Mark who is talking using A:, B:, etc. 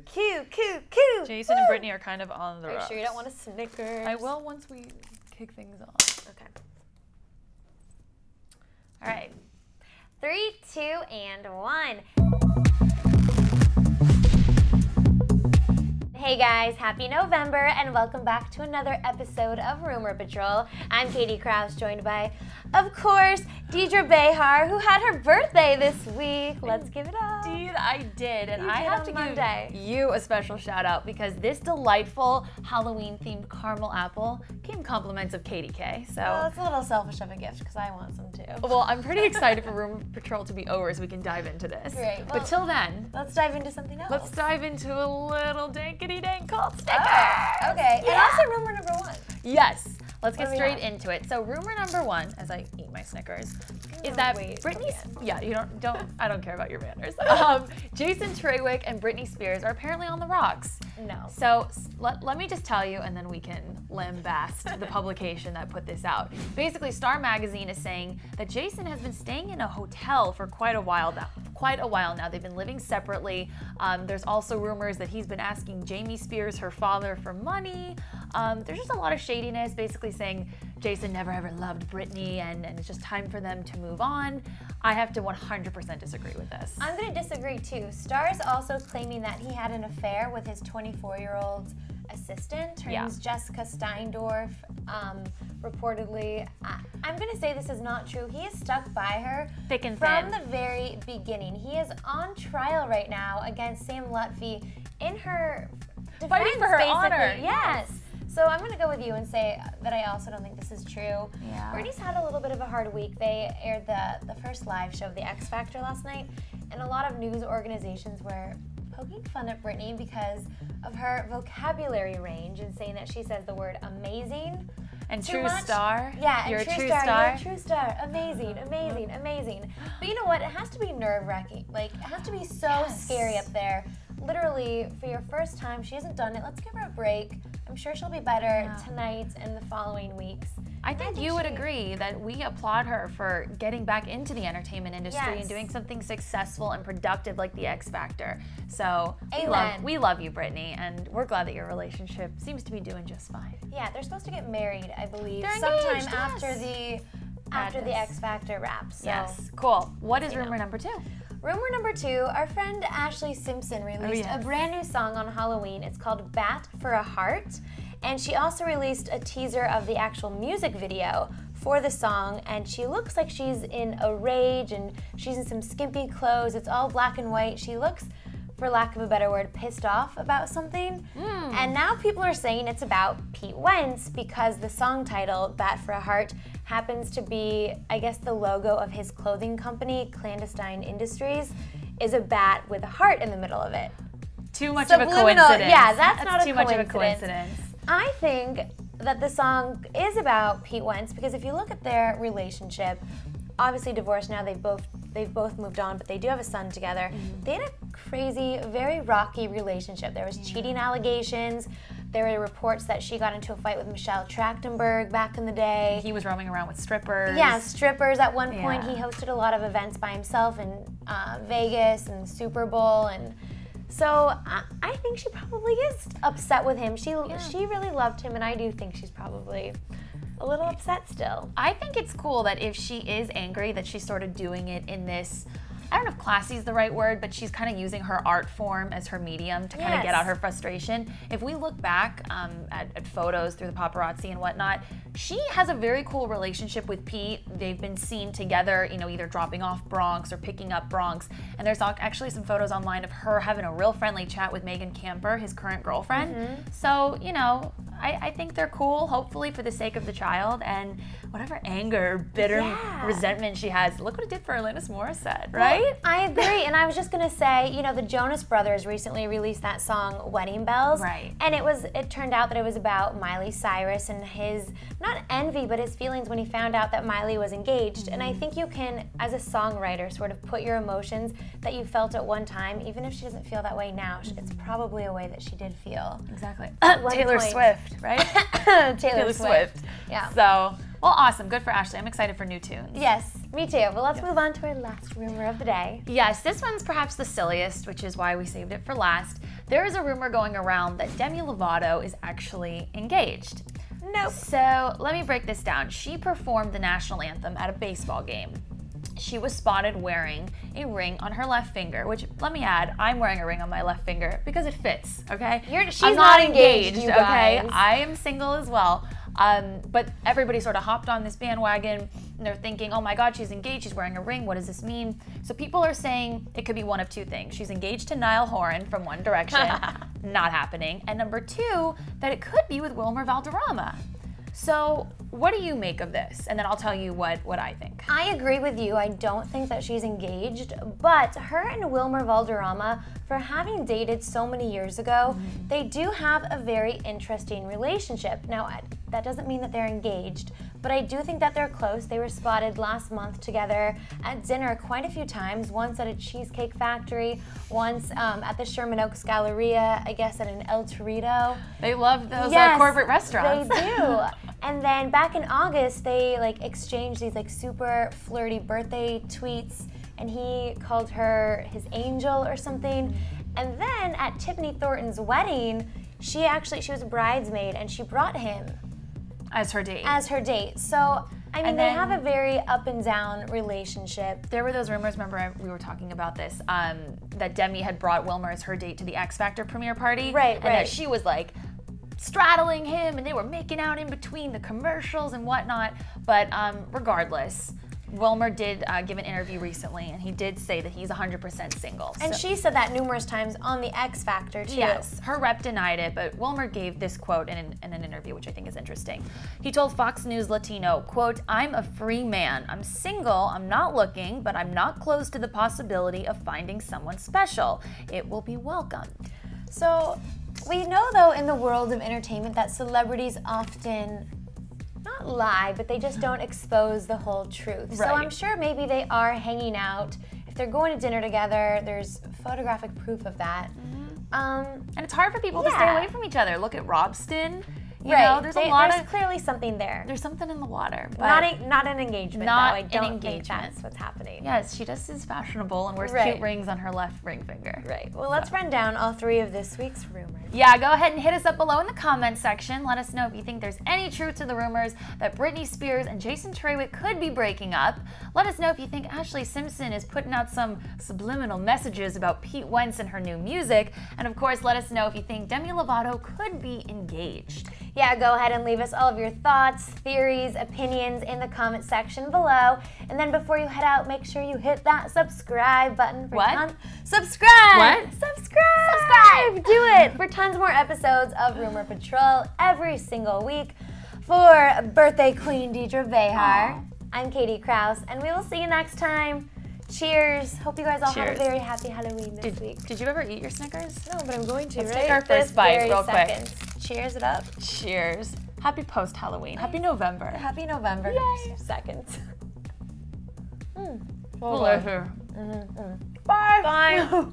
A: Cute, cute, cute.
B: Jason and Britney are kind of on the
A: Are you
B: rocks.
A: sure you don't want a Snickers?
B: I will once we kick things off.
A: Okay.
B: All right.
A: 3, 2, and 1. Hey guys, happy November and welcome back to another episode of Rumor Patrol. I'm Katie Krause, joined by, of course, Deidre Behar, who had her birthday this week. Let's give it up.
B: Indeed, I did, and I have to
A: Monday.
B: give you a special shout out because this delightful Halloween-themed caramel apple came compliments of Katie K. So,
A: Well, it's a little selfish of a gift because I want some too.
B: well, I'm pretty excited for Rumor Patrol to be over so we can dive into this.
A: Great.
B: But
A: Well,
B: till then,
A: let's dive into something else.
B: let's dive into a little dankety-dank called stickers.
A: Oh, okay.
B: Yeah.
A: And also rumor number 1.
B: Yes. Let's get
A: What do we
B: straight
A: have?
B: into it. So rumor number 1, as I eat my Snickers, is
A: Oh,
B: that
A: wait,
B: Britney's.
A: okay.
B: Yeah, you don't. I don't care about your manners. Jason Trawick and Britney Spears are apparently on the rocks.
A: No.
B: So let me just tell you, and then we can lambast the publication that put this out. Basically, Star Magazine is saying that Jason has been staying in a hotel for quite a while now. They've been living separately. There's also rumors that he's been asking Jamie Spears, her father, for money. There's just a lot of shadiness, basically saying Jason never ever loved Britney and it's just time for them to move on. I have to 100% disagree with this.
A: I'm going to disagree too. Star's also claiming that he had an affair with his 24-year-old assistant. Her name's Jessica Steindorf. Reportedly, I'm going to say this is not true. He is stuck by her
B: Thick and
A: from
B: thin.
A: the very beginning. He is on trial right now against Sam Lutfi in her defense,
B: Fighting for her
A: basically.
B: honor.
A: Yes. So I'm going to go with you and say that I also don't think this is true.
B: Yeah.
A: Britney's had a little bit of a hard week. They aired the first live show of The X Factor last night, and a lot of news organizations were poking fun at Britney because of her vocabulary range and saying that she says the word amazing.
B: And
A: too
B: true
A: much.
B: star.
A: Yeah,
B: You're
A: and
B: a true
A: You're
B: star.
A: a true star. Amazing, amazing, amazing. But you know what? It has to be nerve-wracking. Like, it has to be so scary up there. Literally, for your first time, she hasn't done it. Let's give her a break. I'm sure she'll be better tonight and the following weeks.
B: I think you would agree that we applaud her for getting back into the entertainment industry and doing something successful and productive like the X Factor. So we love you, Britney, and we're glad that your relationship seems to be doing just fine.
A: Yeah, they're supposed to get married, I believe,
B: They're
A: sometime
B: engaged,
A: after the X Factor wraps. So.
B: Yes, cool. What is rumor number 2?
A: Rumor number 2, our friend Ashlee Simpson released a brand new song on Halloween. It's called Bat for a Heart. And she also released a teaser of the actual music video for the song. And she looks like she's in a rage and she's in some skimpy clothes. It's all black and white. She looks, for lack of a better word, pissed off about something. And now people are saying it's about Pete Wentz because the song title, Bat for a Heart, happens to be, I guess, the logo of his clothing company, Clandestine Industries, is a bat with a heart in the middle of it.
B: Too much of a coincidence.
A: Yeah, that's not
B: too much of a coincidence.
A: I think that the song is about Pete Wentz because if you look at their relationship, obviously divorced now, they've both moved on, but they do have a son together. They had a crazy, very rocky relationship. There was cheating allegations. There were reports that she got into a fight with Michelle Trachtenberg back in the day.
B: He was roaming around with strippers.
A: Yeah, strippers. At one point, he hosted a lot of events by himself in Vegas and the Super Bowl, and so I think she probably is upset with him. She really loved him, and I do think she's probably a little upset still.
B: I think it's cool that if she is angry, that she's sort of doing it in this, I don't know if classy is the right word, but she's kind of using her art form as her medium to kind of get out her frustration. If we look back at photos through the paparazzi and whatnot, she has a very cool relationship with Pete. They've been seen together, you know, either dropping off Bronx or picking up Bronx. And there's actually some photos online of her having a real friendly chat with Megan Camper, his current girlfriend. So, you know, I think they're cool, hopefully for the sake of the child, and whatever anger, bitter resentment she has. Look what it did for Alanis Morissette, right?
A: Well, I agree, and I was just gonna say, you know, the Jonas Brothers recently released that song "Wedding Bells," and it turned out that it was about Miley Cyrus and his not envy, but his feelings when he found out that Miley was engaged. And I think you can, as a songwriter, sort of put your emotions that you felt at one time, even if she doesn't feel that way now. It's probably a way that she did feel.
B: Exactly.
A: At one
B: Taylor
A: point.
B: Swift, right?
A: Taylor Swift.
B: Yeah. So Well, awesome. Good for Ashlee. I'm excited for new tunes.
A: Yes, me too. But let's move on to our last rumor of the day.
B: Yes, this one's perhaps the silliest, which is why we saved it for last. There is a rumor going around that Demi Lovato is actually engaged.
A: Nope.
B: So let me break this down. She performed the national anthem at a baseball game. She was spotted wearing a ring on her left finger, which, let me add, I'm wearing a ring on my left finger because it fits, okay?
A: She's not engaged, you
B: okay?
A: guys.
B: I am single as well. But everybody sort of hopped on this bandwagon, and they're thinking, oh my God, she's engaged, she's wearing a ring, what does this mean? So people are saying it could be one of two things. She's engaged to Niall Horan from One Direction, not happening. And number two, that it could be with Wilmer Valderrama. So what do you make of this? And then I'll tell you what I think.
A: I agree with you. I don't think that she's engaged, but her and Wilmer Valderrama, for having dated so many years ago, they do have a very interesting relationship. Now, that doesn't mean that they're engaged, but I do think that they're close. They were spotted last month together at dinner quite a few times, once at a Cheesecake Factory, once at the Sherman Oaks Galleria, I guess at an El Torito.
B: They love those
A: Yes,
B: corporate restaurants.
A: They do. And then back in August, they exchanged these super flirty birthday tweets, and he called her his angel or something. And then at Tiffany Thornton's wedding, she was a bridesmaid, and she brought him
B: as her date.
A: So, I mean, they have a very up and down relationship.
B: There were those rumors, remember we were talking about this, that Demi had brought Wilmer as her date to the X Factor premiere party.
A: Right,
B: and that she was straddling him, and they were making out in between the commercials and whatnot. But regardless, Wilmer did give an interview recently, and he did say that he's 100% single.
A: And she said that numerous times on the X Factor, too.
B: Yes, her rep denied it, but Wilmer gave this quote in an interview, which I think is interesting. He told Fox News Latino, quote, "I'm a free man. I'm single. I'm not looking, but I'm not closed to the possibility of finding someone special. It will be welcome."
A: So, we know, though, in the world of entertainment that celebrities often not lie, but they just don't expose the whole truth.
B: Right.
A: So I'm sure maybe they are hanging out. If they're going to dinner together, there's photographic proof of that.
B: And it's hard for people to stay away from each other. Look at Robston. You
A: right.
B: know, there's
A: clearly something there.
B: There's something in the water. But
A: not an engagement,
B: not
A: though. I don't
B: an engagement.
A: think that's what's happening.
B: Yes, she just is fashionable and wears cute rings on her left ring finger.
A: Right. Well, let's run down all three of this week's rumors.
B: Yeah, go ahead and hit us up below in the comment section. Let us know if you think there's any truth to the rumors that Britney Spears and Jason Trawick could be breaking up. Let us know if you think Ashlee Simpson is putting out some subliminal messages about Pete Wentz and her new music. And of course, let us know if you think Demi Lovato could be engaged.
A: Yeah, go ahead and leave us all of your thoughts, theories, opinions in the comment section below. And then before you head out, make sure you hit that subscribe button for subscribe!
B: What?
A: Subscribe! Do it for tons more episodes of Rumor Patrol every single week. For birthday queen Deidre Behar, I'm Katie Krause, and we will see you next time. Cheers. Hope you guys all have a very happy Halloween this week.
B: Did you ever eat your Snickers?
A: No, but I'm going to,
B: Let's take our first bite real quick.
A: Cheers it up.
B: Cheers. Happy post-Halloween. Happy November.
A: Happy November.
B: Yay.
A: Seconds.
B: Delicious. Bye.
A: Bye.